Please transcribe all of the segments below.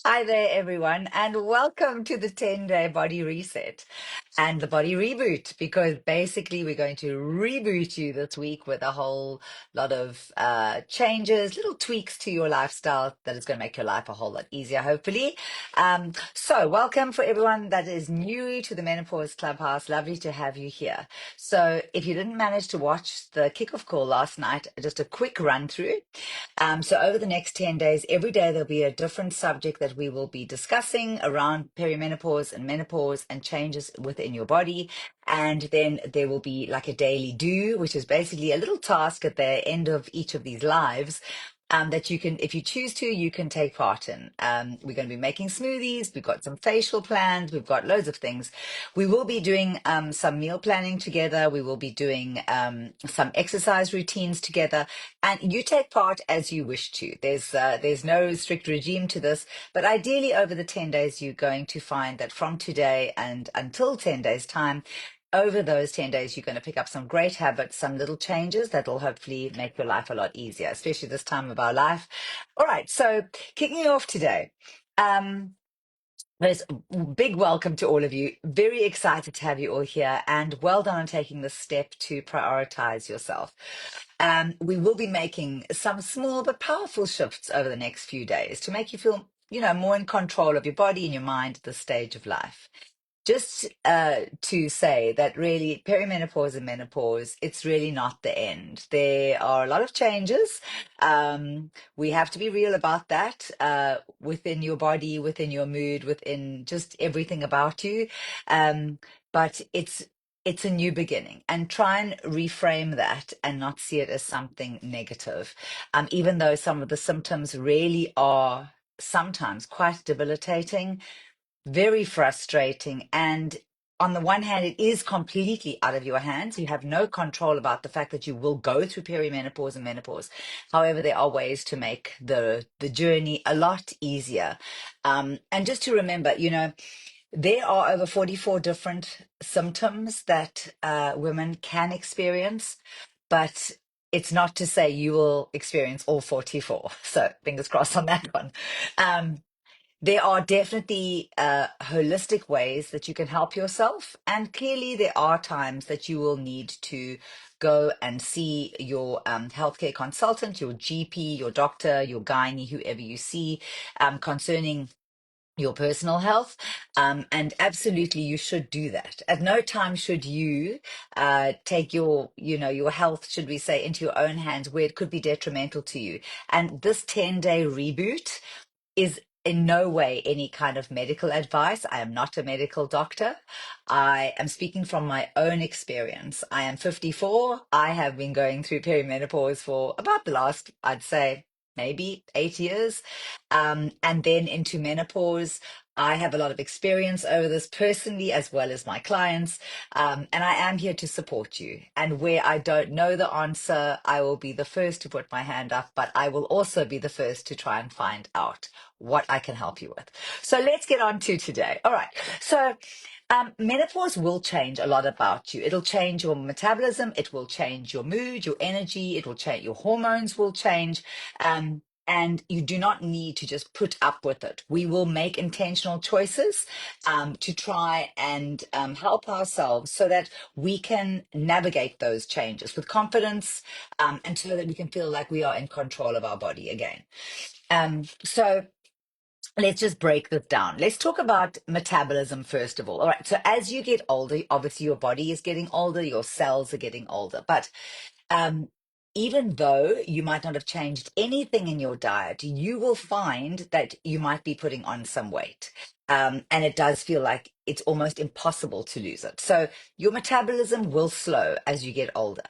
Hi there, everyone, and welcome to the 10-day body reset and the body reboot. Because basically, we're going to reboot you this week with a whole lot of changes, little tweaks to your lifestyle that is going to make your life a whole lot easier, hopefully. So, welcome for everyone that is new to the Menopause Clubhouse. Lovely to have you here. So, if you didn't manage to watch the kickoff call last night, just a quick run through. So over the next 10 days, every day there'll be a different subject that we will be discussing around perimenopause and menopause and changes within your body. And then there will be like a daily do, which is basically a little task at the end of each of these lives. That you can, if you choose to, you can take part in. We're going to be making smoothies. We've got some facial plans. We've got loads of things. We will be doing some meal planning together. We will be doing some exercise routines together. And you take part as you wish to. There's no strict regime to this, but ideally over the 10 days, you're going to find that from today and until 10 days time, over those 10 days, you're going to pick up some great habits, some little changes that will hopefully make your life a lot easier, especially this time of our life. All right, so kicking off today. There's a big welcome to all of you. Very excited to have you all here, and well done on taking the step to prioritize yourself. We will be making some small but powerful shifts over the next few days to make you feel, more in control of your body and your mind at this stage of life. Just to say that really perimenopause and menopause, it's really not the end. There are a lot of changes. We have to be real about that within your body, within your mood, within just everything about you. But it's a new beginning, and try and reframe that and not see it as something negative. Even though some of the symptoms really are sometimes quite debilitating, very frustrating. And on the one hand, it is completely out of your hands. You have no control about the fact that you will go through perimenopause and menopause. However, there are ways to make the journey a lot easier. And just to remember, there are over 44 different symptoms that women can experience, but it's not to say you will experience all 44. So fingers crossed on that one. Um, there are definitely holistic ways that you can help yourself. And clearly, there are times that you will need to go and see your healthcare consultant, your GP, your doctor, your gynae, whoever you see, concerning your personal health. And absolutely, you should do that. At no time should you take your health, should we say, into your own hands where it could be detrimental to you. And this 10-day reboot is in no way any kind of medical advice. I am not a medical doctor. I am speaking from my own experience. I am 54. I have been going through perimenopause for about the last, I'd say, maybe 8 years. And then into menopause. I have a lot of experience over this personally, as well as my clients. And I am here to support you. And where I don't know the answer, I will be the first to put my hand up, but I will also be the first to try and find out what I can help you with. So let's get on to today. All right. So menopause will change a lot about you. It'll change your metabolism. It will change your mood, your energy. It will change, your hormones will change. And you do not need to just put up with it. We will make intentional choices to try and help ourselves so that we can navigate those changes with confidence, and so that we can feel like we are in control of our body again. So let's just break this down. Let's talk about metabolism first of all. All right. So as you get older, obviously your body is getting older, your cells are getting older. But um, even though you might not have changed anything in your diet, you will find that you might be putting on some weight. And it does feel like it's almost impossible to lose it. So your metabolism will slow as you get older.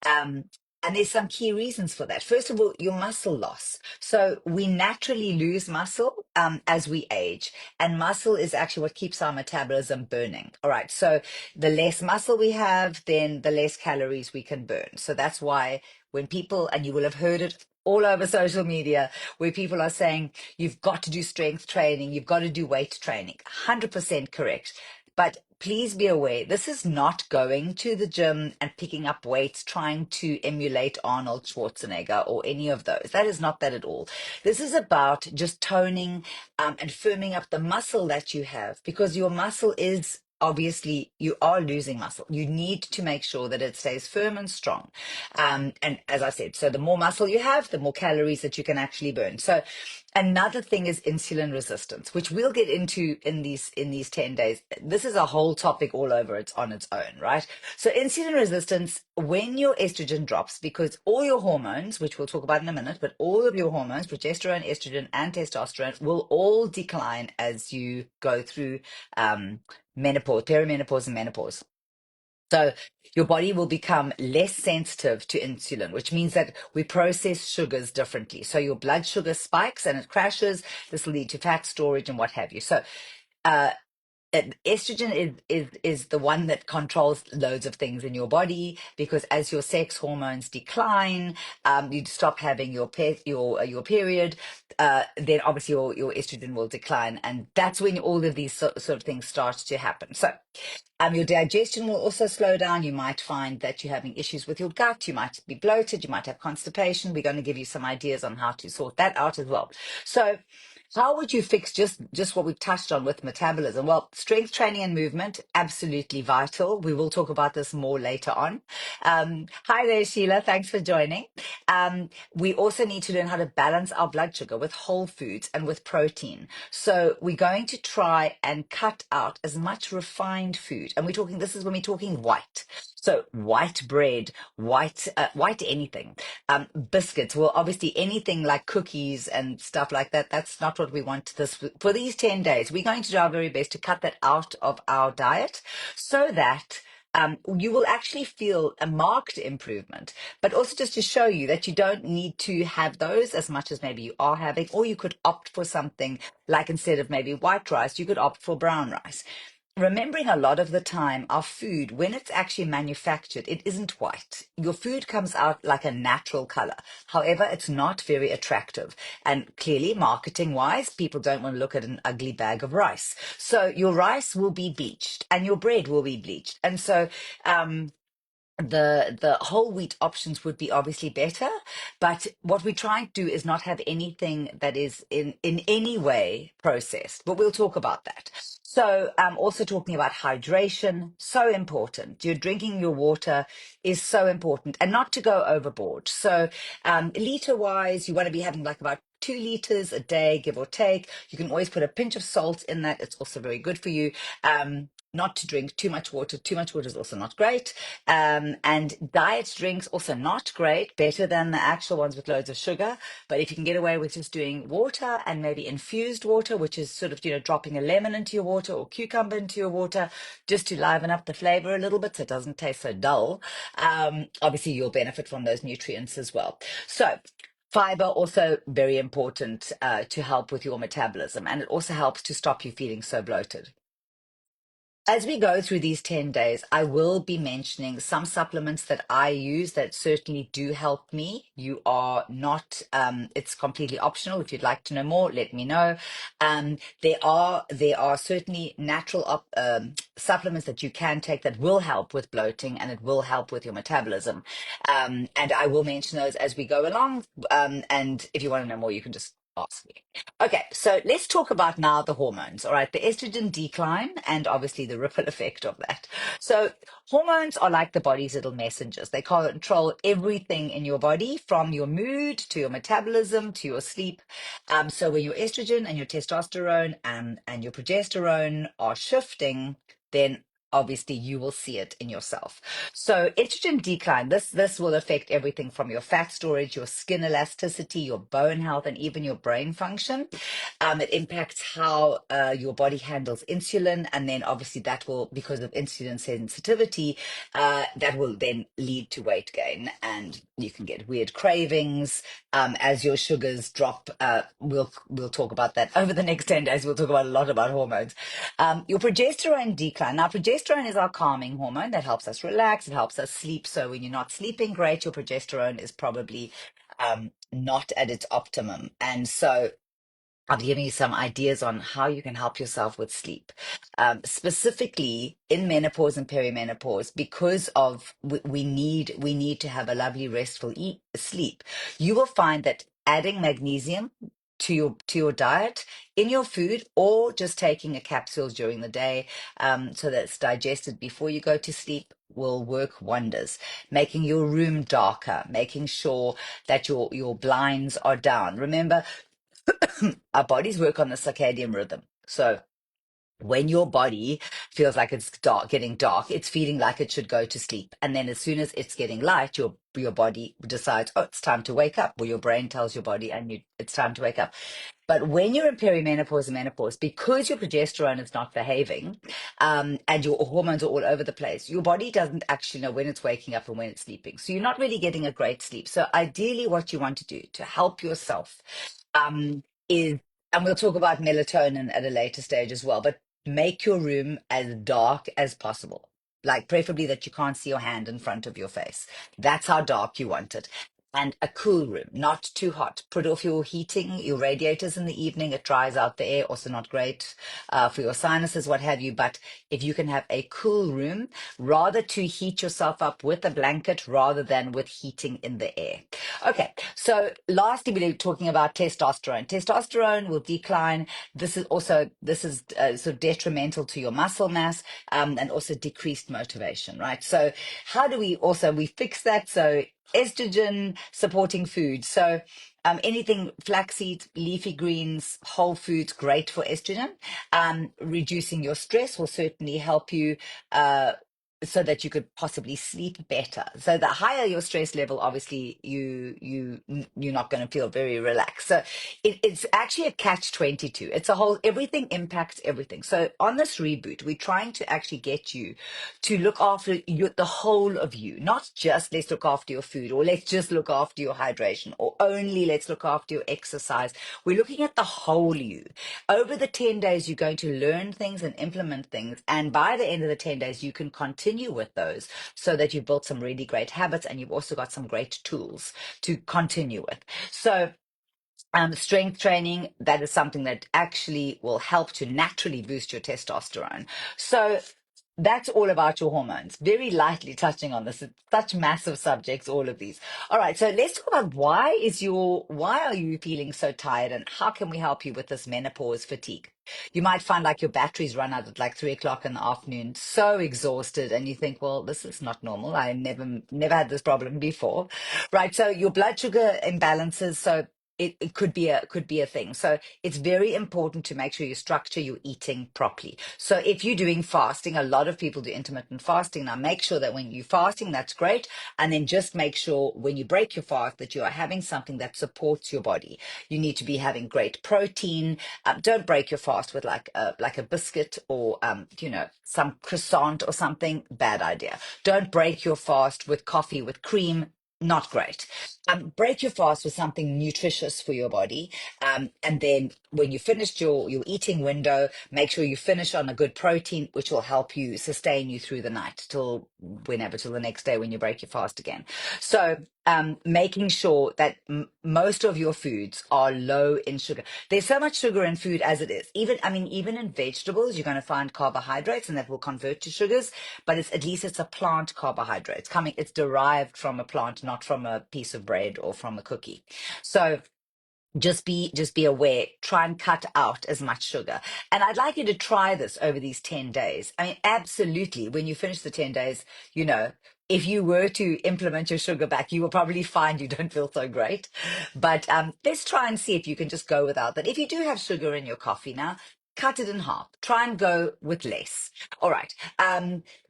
Um, and there's some key reasons for that. First of all, your muscle loss. So we naturally lose muscle as we age, and muscle is actually what keeps our metabolism burning. All right. So the less muscle we have, then the less calories we can burn. So that's why when people, and you will have heard it all over social media, where people are saying, you've got to do strength training, you've got to do weight training. 100% correct. But please be aware, this is not going to the gym and picking up weights, trying to emulate Arnold Schwarzenegger or any of those. That is not that at all. This is about just toning and firming up the muscle that you have, because your muscle is obviously, you are losing muscle. You need to make sure that it stays firm and strong. And as I said, so the more muscle you have, the more calories that you can actually burn. So another thing is insulin resistance, which we'll get into in these 10 days. This is a whole topic all over it's on its own, right? So insulin resistance, when your estrogen drops, because all your hormones, which we'll talk about in a minute, but all of your hormones, progesterone, estrogen, and testosterone, will all decline as you go through menopause, perimenopause, and menopause. So your body will become less sensitive to insulin, which means that we process sugars differently. So your blood sugar spikes and it crashes. This will lead to fat storage and what have you. So uh, estrogen is the one that controls loads of things in your body, because as your sex hormones decline, you stop having your period, then obviously your estrogen will decline, and that's when all of these sort of things start to happen. So your digestion will also slow down. You might find that you're having issues with your gut. You might be bloated. You might have constipation. We're going to give you some ideas on how to sort that out as well. So how would you fix just what we've touched on with metabolism? Well, strength training and movement, absolutely vital. We will talk about this more later on. Hi there, Sheila. Thanks for joining. We also need to learn how to balance our blood sugar with whole foods and with protein. So we're going to try and cut out as much refined food. And this is when we're talking white. So white bread, white anything, biscuits. Well, obviously anything like cookies and stuff like that. That's not what we want for these 10 days. We're going to do our very best to cut that out of our diet so that you will actually feel a marked improvement, but also just to show you that you don't need to have those as much as maybe you are having, or you could opt for something like, instead of maybe white rice, you could opt for brown rice. Remembering a lot of the time, our food, when it's actually manufactured, it isn't white. Your food comes out like a natural color. However, it's not very attractive. And clearly, marketing wise, people don't want to look at an ugly bag of rice. So your rice will be bleached and your bread will be bleached. And so, the whole wheat options would be obviously better, but what we're trying to do is not have anything that is in any way processed, but we'll talk about that. So also talking about hydration, so important. You're drinking your water is so important, and not to go overboard. So liter wise, you want to be having like about 2 liters a day, give or take. You can always put a pinch of salt in that. It's also very good for you. Not to drink too much water. Too much water is also not great. And diet drinks, also not great, better than the actual ones with loads of sugar. But if you can get away with just doing water and maybe infused water, which is sort of, dropping a lemon into your water or cucumber into your water, just to liven up the flavor a little bit so it doesn't taste so dull, obviously you'll benefit from those nutrients as well. So fiber, also very important to help with your metabolism, and it also helps to stop you feeling so bloated. As we go through these 10 days, I will be mentioning some supplements that I use that certainly do help me. You are not, it's completely optional. If you'd like to know more, let me know. There are certainly natural supplements that you can take that will help with bloating, and it will help with your metabolism. And I will mention those as we go along. And if you want to know more, you can just ask me. Okay, so let's talk about now the hormones. All right, the estrogen decline and obviously the ripple effect of that. So, hormones are like the body's little messengers. They control everything in your body, from your mood to your metabolism to your sleep. So, when your estrogen and your testosterone and your progesterone are shifting, then obviously you will see it in yourself. So estrogen decline, this will affect everything from your fat storage, your skin elasticity, your bone health, and even your brain function. It impacts how your body handles insulin, and then obviously that will, because of insulin sensitivity, that will then lead to weight gain, and you can get weird cravings as your sugars drop. We'll talk about that over the next 10 days. We'll talk about a lot about hormones. Your progesterone decline. Now, progesterone is our calming hormone that helps us relax. It helps us sleep. So when you're not sleeping great, your progesterone is probably not at its optimum. And so I've given you some ideas on how you can help yourself with sleep. Specifically in menopause and perimenopause, because of we need to have a lovely restful sleep. You will find that adding magnesium to your diet in your food, or just taking a capsule during the day, so that it's digested before you go to sleep, will work wonders. Making your room darker, making sure that your blinds are down. Remember, our bodies work on the circadian rhythm. So when your body feels like it's dark, getting dark, it's feeling like it should go to sleep. And then as soon as it's getting light, your body decides, oh, it's time to wake up. Or your brain tells your body, and it's time to wake up. But when you're in perimenopause and menopause, because your progesterone is not behaving, and your hormones are all over the place, your body doesn't actually know when it's waking up and when it's sleeping. So you're not really getting a great sleep. So ideally, what you want to do to help yourself, is, and we'll talk about melatonin at a later stage as well, but make your room as dark as possible. Like preferably that you can't see your hand in front of your face. That's how dark you want it. And a cool room, not too hot. Put off your heating, your radiators in the evening. It dries out the air, also not great for your sinuses, what have you. But if you can have a cool room, rather to heat yourself up with a blanket rather than with heating in the air. Okay, so lastly, we're talking about testosterone. Testosterone will decline. This is sort of detrimental to your muscle mass, and also decreased motivation, right? So how do we fix that? So estrogen supporting foods. So anything flaxseed, leafy greens, whole foods, great for estrogen. Reducing your stress will certainly help you. So that you could possibly sleep better. So the higher your stress level, obviously you're not going to feel very relaxed. So it's actually a catch 22. It's a whole, everything impacts everything. So on this reboot, we're trying to actually get you to look after the whole of you, not just let's look after your food, or let's just look after your hydration, or only let's look after your exercise. We're looking at the whole you. Over the 10 days, you're going to learn things and implement things. And by the end of the 10 days, you can continue with those, so that you've built some really great habits, and you've also got some great tools to continue with. So strength training, that is something that actually will help to naturally boost your testosterone. So that's all about your hormones. Very lightly touching on this. It's such massive subjects, all of these. All right, so let's talk about why are you feeling so tired, and how can we help you with this menopause fatigue? You might find like your batteries run out at like 3 o'clock in the afternoon, so exhausted, and you think, well, this is not normal. I never had this problem before. Right. So your blood sugar imbalances. So it could be a thing. So it's very important to make sure you structure your eating properly. So if you're doing fasting, a lot of people do intermittent fasting. Now make sure that when you're fasting, that's great. And then just make sure when you break your fast that you are having something that supports your body. You need to be having great protein. Don't break your fast with like a biscuit, or some croissant or something. Bad idea. Don't break your fast with coffee with cream. Not great. Break your fast with something nutritious for your body. And then when you finished your eating window, make sure you finish on a good protein, which will help you sustain you through the night till whenever, till the next day when you break your fast again. So making sure that most of your foods are low in sugar. There's so much sugar in food as it is. Even in vegetables, you're going to find carbohydrates, and that will convert to sugars, but at least it's a plant carbohydrate. It's derived from a plant, not from a piece of bread or from a cookie. So just be aware. Try and cut out as much sugar, and I'd like you to try this over these 10 days. Absolutely, when you finish the 10 days, you know if you were to implement your sugar back, you will probably find you don't feel so great. But let's try and see if you can just go without that. If you do have sugar in your coffee now, cut it in half. Try and go with less. All right.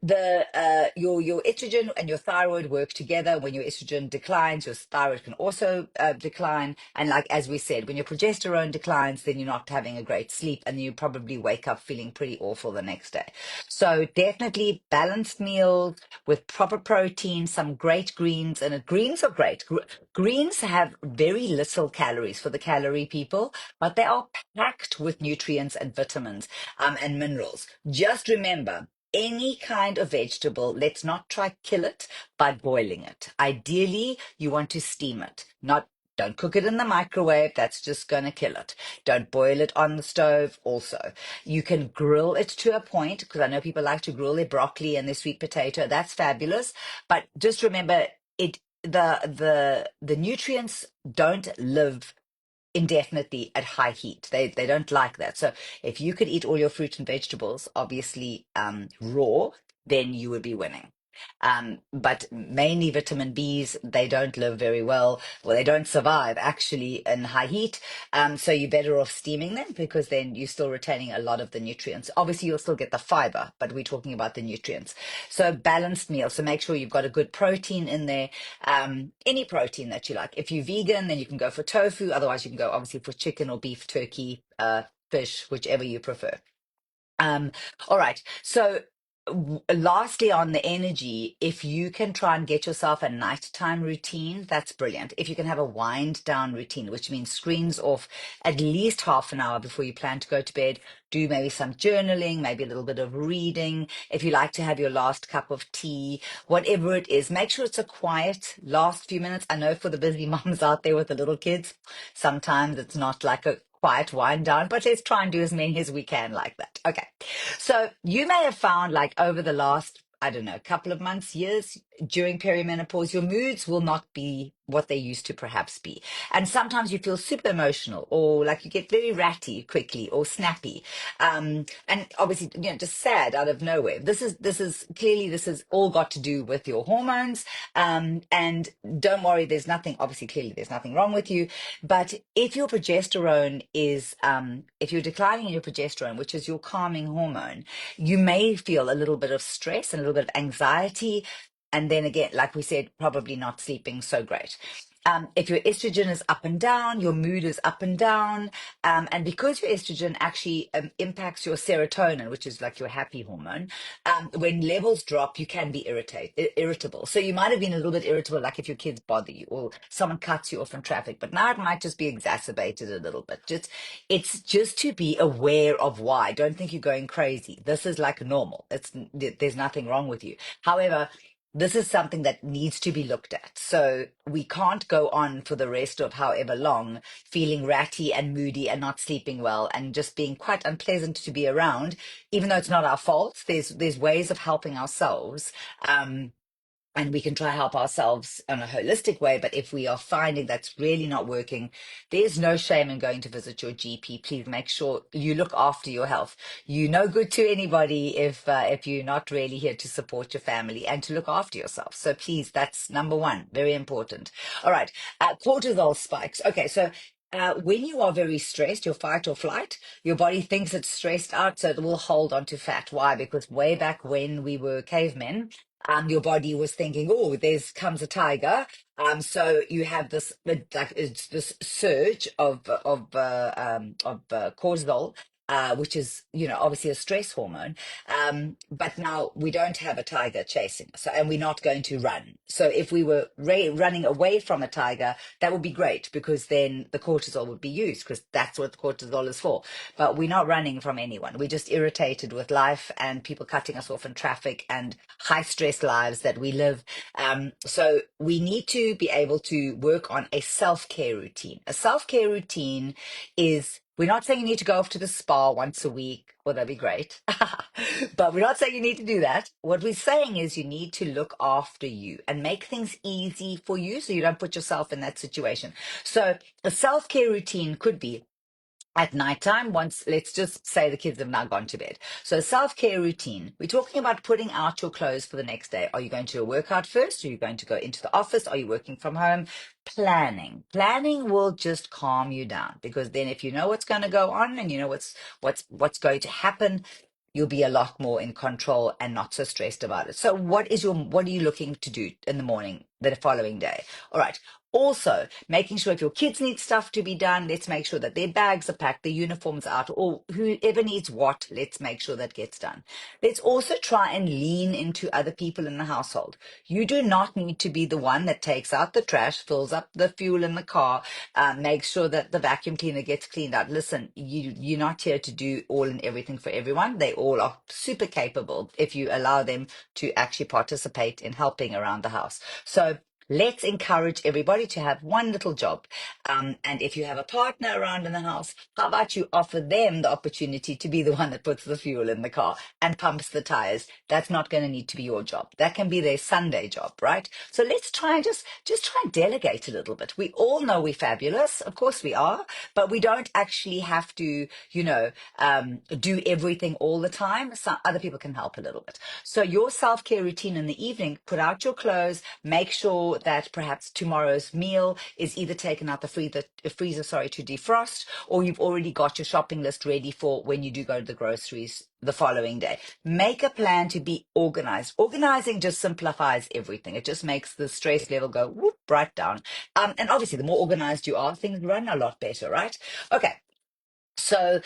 The your estrogen and your thyroid work together. When your estrogen declines, your thyroid can also decline. And like as we said, when your progesterone declines, then you're not having a great sleep, and you probably wake up feeling pretty awful the next day. So definitely balanced meals with proper protein, some great greens, and greens are great. Greens have very little calories for the calorie people, but they are packed with nutrients and vitamins, and minerals. Just remember, any kind of vegetable, let's not try kill it by boiling it. Ideally, you want to steam it, not Don't cook it in the microwave. That's just going to kill it. Don't boil it on the stove also. You can grill it to a point, because I know people like to grill their broccoli and their sweet potato. That's fabulous. But just remember, the nutrients don't live indefinitely at high heat. They don't like that. So if you could eat all your fruit and vegetables, obviously raw, then you would be winning. But mainly vitamin Bs, they don't live very well, or they don't survive actually in high heat. So you're better off steaming them, because then you're still retaining a lot of the nutrients. Obviously, you'll still get the fiber, but we're talking about the nutrients. So balanced meal. So make sure you've got a good protein in there, any protein that you like. If you're vegan, then you can go for tofu. Otherwise, you can go obviously for chicken or beef, turkey, fish, whichever you prefer. Um, all right. So, lastly, on the energy, if you can try and get yourself a nighttime routine, that's brilliant. If you can have a wind down routine, which means screens off at least half an hour before you plan to go to bed, do maybe some journaling, maybe a little bit of reading. If you like to have your last cup of tea, whatever it is, make sure it's a quiet last few minutes. I know for the busy moms out there with the little kids, sometimes it's not like a quiet wind down, but let's try and do as many as we can like that. Okay. So you may have found, like, over the last, I don't know, couple of months, years, during perimenopause, your moods will not be what they used to perhaps be. And sometimes you feel super emotional, or like you get very ratty quickly or snappy. And obviously, just sad out of nowhere. This is clearly, this has all got to do with your hormones. And don't worry, there's nothing, obviously, clearly there's nothing wrong with you. But if your progesterone is, if you're declining in your progesterone, which is your calming hormone, you may feel a little bit of stress and a little bit of anxiety. And then again, like we said, probably not sleeping so great. If your estrogen is up and down, your mood is up and down. And because your estrogen actually impacts your serotonin, which is like your happy hormone, when levels drop, you can be irritable. So you might have been a little bit irritable, like if your kids bother you or someone cuts you off in traffic. But now it might just be exacerbated a little bit. It's just to be aware of why. Don't think you're going crazy. This is like normal. There's nothing wrong with you. However, this is something that needs to be looked at. So we can't go on for the rest of however long feeling ratty and moody and not sleeping well and just being quite unpleasant to be around, even though it's not our fault. There's ways of helping ourselves. And we can try help ourselves in a holistic way. But if we are finding that's really not working, there's no shame in going to visit your GP. Please make sure you look after your health. You're no good to anybody if you're not really here to support your family and to look after yourself. So please, that's number one, very important. All right, cortisol spikes. Okay, so when you are very stressed, your fight or flight, your body thinks it's stressed out, so it will hold on to fat. Why? Because way back when we were cavemen, your body was thinking, "Oh, there's comes a tiger." So you have this like it's this surge of cortisol, which is obviously a stress hormone. But now we don't have a tiger chasing us, so, and we're not going to run. So if we were running away from a tiger, that would be great, because then the cortisol would be used, because that's what the cortisol is for. But we're not running from anyone. We're just irritated with life and people cutting us off in traffic and high stress lives that we live. So we need to be able to work on a self-care routine. A self-care routine is, we're not saying you need to go off to the spa once a week. Well, that'd be great. But we're not saying you need to do that. What we're saying is you need to look after you and make things easy for you so you don't put yourself in that situation. So a self-care routine could be at nighttime, once, let's just say the kids have now gone to bed. So self-care routine, we're talking about putting out your clothes for the next day. Are you going to a workout first? Are you going to go into the office? Are you working from home? Planning will just calm you down, because then if you know what's going to go on and you know what's going to happen, you'll be a lot more in control and not so stressed about it. So what are you looking to do in the morning, the following day? All right. Also, making sure if your kids need stuff to be done, let's make sure that their bags are packed, their uniforms out, or whoever needs what, let's make sure that gets done. Let's also try and lean into other people in the household. You do not need to be the one that takes out the trash, fills up the fuel in the car, makes sure that the vacuum cleaner gets cleaned out. Listen, you're not here to do all and everything for everyone. They all are super capable if you allow them to actually participate in helping around the house. So Let's encourage everybody to have one little job. And if you have a partner around in the house, how about you offer them the opportunity to be the one that puts the fuel in the car and pumps the tires? That's not going to need to be your job. That can be their Sunday job, right? So let's try and just try and delegate a little bit. We all know we're fabulous. Of course we are, but we don't actually have to, do everything all the time. Some other people can help a little bit. So your self-care routine in the evening, put out your clothes, make sure that perhaps tomorrow's meal is either taken out the freezer, sorry, to defrost, or you've already got your shopping list ready for when you do go to the groceries the following day. Make a plan to be organized. Organizing just simplifies everything. It just makes the stress level go whoop, right down. And obviously, the more organized you are, things run a lot better, right? Okay. So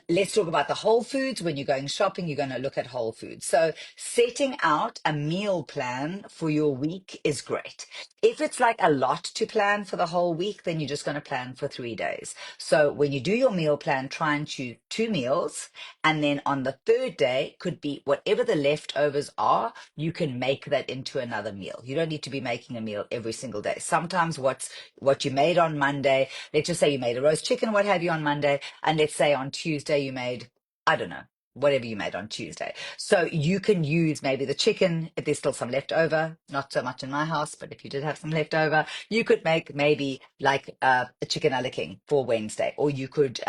let's talk about the whole foods. When you're going shopping, you're going to look at whole foods. So setting out a meal plan for your week is great. If it's like a lot to plan for the whole week, then you're just going to plan for 3 days. So when you do your meal plan, try and choose 2 meals. And then on the third day, could be whatever the leftovers are, you can make that into another meal. You don't need to be making a meal every single day. Sometimes what you made on Monday, let's just say you made a roast chicken, what have you, on Monday, and let's say on Tuesday you made, I don't know, whatever you made on Tuesday. So you can use maybe the chicken, if there's still some left over, not so much in my house, but if you did have some left over, you could make maybe like a chicken a la king for Wednesday, or you could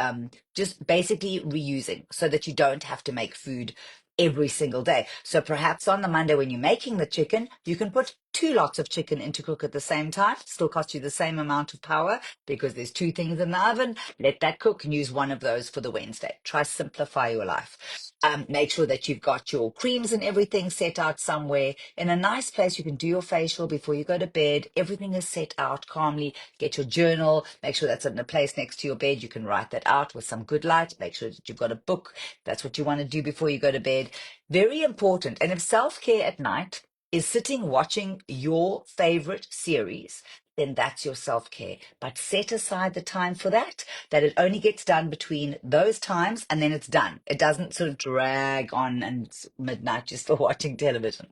just basically reusing so that you don't have to make food every single day. So perhaps on the Monday when you're making the chicken, you can put 2 lots of chicken in to cook at the same time. Still cost you the same amount of power because there's 2 things in the oven. Let that cook and use one of those for the Wednesday. Try simplify your life. Make sure that you've got your creams and everything set out somewhere in a nice place. You can do your facial before you go to bed. Everything is set out calmly. Get your journal. Make sure that's in a place next to your bed. You can write that out with some good light. Make sure that you've got a book. That's what you want to do before you go to bed. Very important. And if self-care at night is sitting watching your favorite series, then that's your self-care. But set aside the time for that, that it only gets done between those times and then it's done. It doesn't sort of drag on and it's midnight, you're still watching television.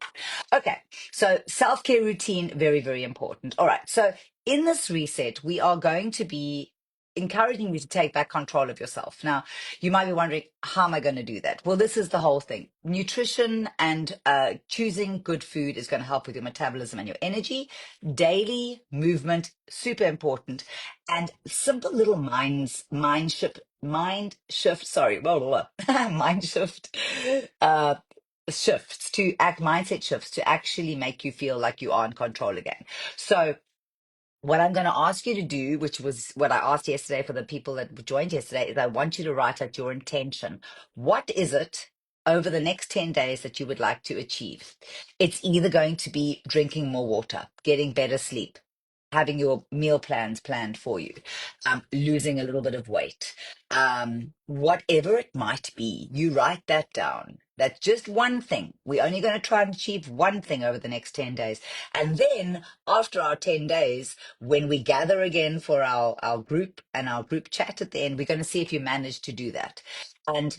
Okay, so self-care routine, very, very important. All right, so in this reset, we are going to be encouraging you to take back control of yourself. Now, you might be wondering, how am I going to do that? Well, this is the whole thing. Nutrition and choosing good food is going to help with your metabolism and your energy. Daily movement, super important. And simple little mind shift, sorry, blah, blah, blah. Mind shift, shifts to act mindset shifts to actually make you feel like you are in control again. So what I'm going to ask you to do, which was what I asked yesterday for the people that joined yesterday, is I want you to write out your intention. What is it over the next 10 days that you would like to achieve? It's either going to be drinking more water, getting better sleep, having your meal plans planned for you, losing a little bit of weight, whatever it might be, you write that down. That's just one thing. We're only going to try and achieve one thing over the next 10 days. And then after our 10 days, when we gather again for our group and our group chat at the end, we're going to see if you managed to do that. And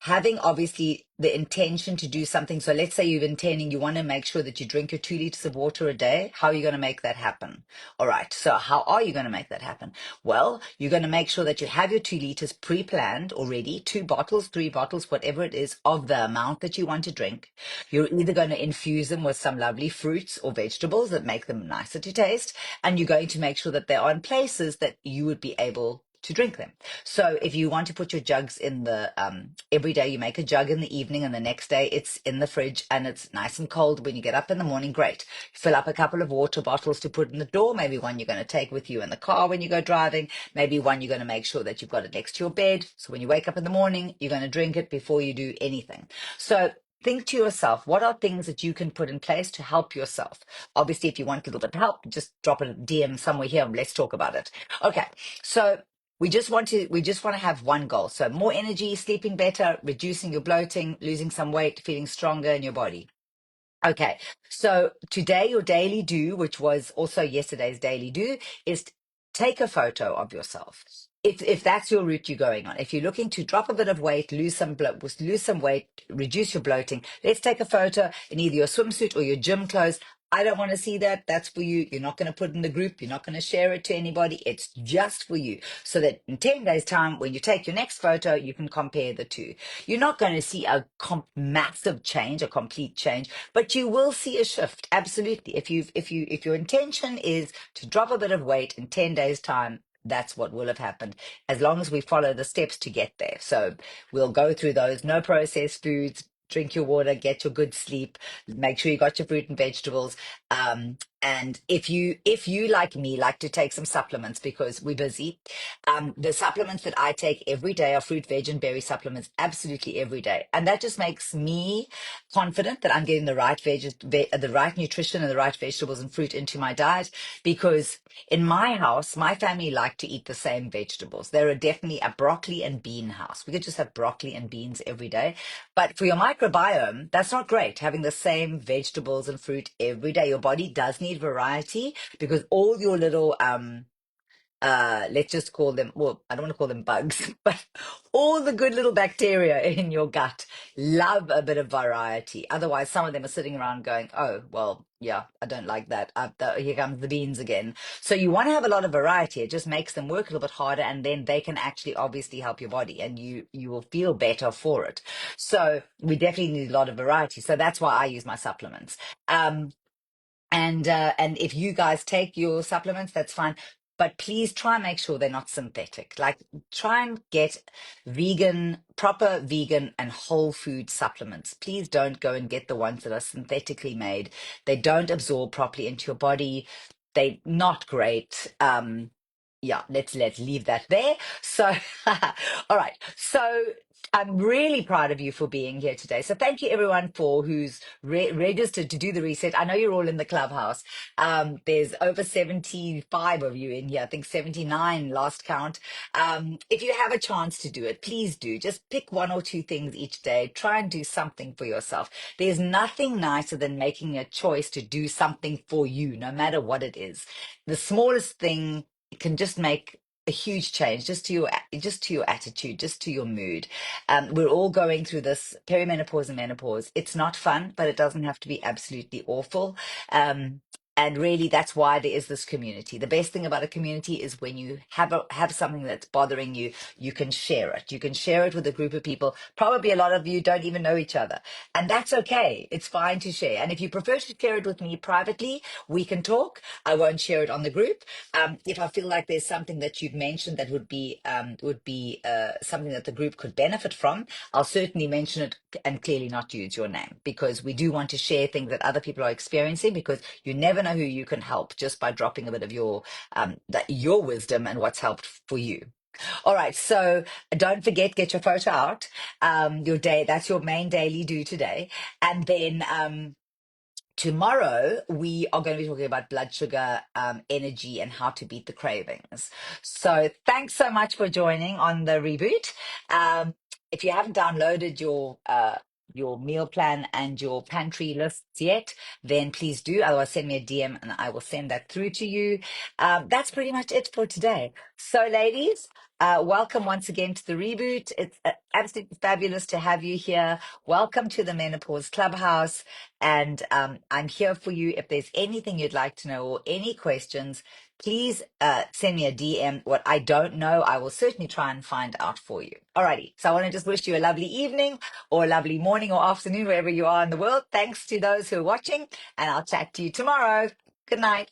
having obviously the intention to do something. So let's say you're intending, you want to make sure that you drink your 2 liters of water a day. How are you going to make that happen? All right. So how are you going to make that happen? Well, you're going to make sure that you have your 2 liters pre-planned already, 2 bottles, 3 bottles, whatever it is of the amount that you want to drink. You're either going to infuse them with some lovely fruits or vegetables that make them nicer to taste. And you're going to make sure that they are in places that you would be able to drink them. So if you want to put your jugs in the, every day you make a jug in the evening and the next day it's in the fridge and it's nice and cold when you get up in the morning, great. Fill up a couple of water bottles to put in the door, maybe one you're going to take with you in the car when you go driving, maybe one you're going to make sure that you've got it next to your bed. So when you wake up in the morning, you're going to drink it before you do anything. So think to yourself, what are things that you can put in place to help yourself? Obviously, if you want a little bit of help, just drop a DM somewhere here and let's talk about it. Okay, so we just want to have one goal. So more energy, sleeping better, reducing your bloating, losing some weight, feeling stronger in your body. Okay. So today your daily do, which was also yesterday's daily do, is take a photo of yourself. If that's your route you're going on, if you're looking to drop a bit of weight, lose some weight, reduce your bloating, let's take a photo in either your swimsuit or your gym clothes I don't want to see that. That's for you. You're not going to put it in the group. You're not going to share it to anybody. It's just for you. So that in 10 days' time, when you take your next photo, you can compare the two. You're not going to see a massive change, a complete change, but you will see a shift. Absolutely. If your intention is to drop a bit of weight in 10 days' time, that's what will have happened as long as we follow the steps to get there. So we'll go through those. No processed foods. Drink your water, get your good sleep, make sure you got your fruit and vegetables. And if you like me like to take some supplements because we're busy, the supplements that I take every day are fruit, veg, and berry supplements, absolutely every day, and that just makes me confident that I'm getting the right the right nutrition and the right vegetables and fruit into my diet. Because in my house, my family like to eat the same vegetables. There are definitely a broccoli and bean house. We could just have broccoli and beans every day, but for your microbiome, that's not great having the same vegetables and fruit every day. Your body does need variety because all your little let's just call them, well, I don't want to call them bugs, but all the good little bacteria in your gut love a bit of variety. Otherwise, some of them are sitting around going, oh, well, yeah, I don't like that. Here comes the beans again. So you want to have a lot of variety. It just makes them work a little bit harder, and then they can actually obviously help your body, and you will feel better for it. So we definitely need a lot of variety. So that's why I use my supplements. And if you guys take your supplements, that's fine. But please try and make sure they're not synthetic. Like, try and get proper vegan and whole food supplements. Please don't go and get the ones that are synthetically made. They don't absorb properly into your body. They're not great. Yeah, let's leave that there. So, all right. So I'm really proud of you for being here today. So thank you everyone for who's registered to do the reset. I know you're all in the clubhouse. There's over 75 of you in here. I think 79 last count. If you have a chance to do it, please do. Just pick one or two things each day. Try and do something for yourself. There's nothing nicer than making a choice to do something for you, no matter what it is. The smallest thing can just make a huge change, just to your attitude, just to your mood. We're all going through this perimenopause and menopause. It's not fun, but it doesn't have to be absolutely awful. And really, that's why there is this community. The best thing about a community is when you have something that's bothering you, you can share it. You can share it with a group of people. Probably a lot of you don't even know each other, and that's okay. It's fine to share. And if you prefer to share it with me privately, we can talk. I won't share it on the group. If I feel like there's something that you've mentioned that would be something that the group could benefit from, I'll certainly mention it and clearly not use your name, because we do want to share things that other people are experiencing, because you never know who you can help just by dropping a bit of your wisdom and what's helped for you. All right, so don't forget, get your photo out. Your day, that's your main daily do today. And then tomorrow, we are going to be talking about blood sugar, energy, and how to beat the cravings. So thanks so much for joining on the reboot. If you haven't downloaded your meal plan and your pantry lists yet, then please do. Otherwise, send me a DM and I will send that through to you. That's pretty much it for today. So, ladies, welcome once again to the reboot. It's absolutely fabulous to have you here. Welcome to the Menopause Clubhouse. And I'm here for you. If there's anything you'd like to know or any questions, please send me a DM. What I don't know, I will certainly try and find out for you. Alrighty. So I want to just wish you a lovely evening or a lovely morning or afternoon, wherever you are in the world. Thanks to those who are watching, and I'll chat to you tomorrow. Good night.